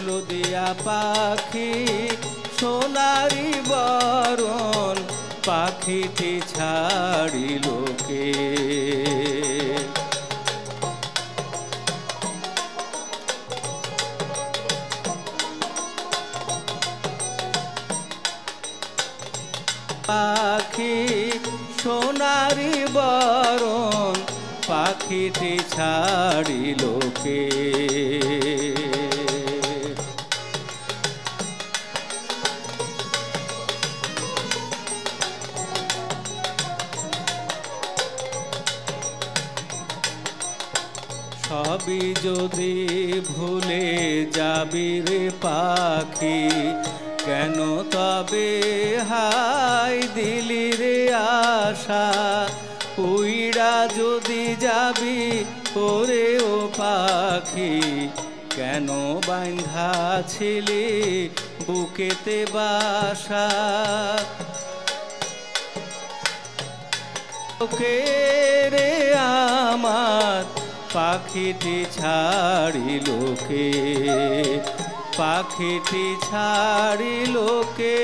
হলদিয়া পাখি সোনারি বরণ পাখিটি ছাড়িল কে? পাখি সোনারি বরণ পাখিটি ছাড়িল কে? সবই যদি ভুলে যাবি রে পাখি, কেন তবে হাই দিলি রে আশা? উইড়া যদি যাবি ওরে ও পাখি, কেন বাঁধা ছিলি বুকেতে বাসা? কে রে আমার পাখিটি ছাড়িল কে? পাখিটি ছাড়িল কে?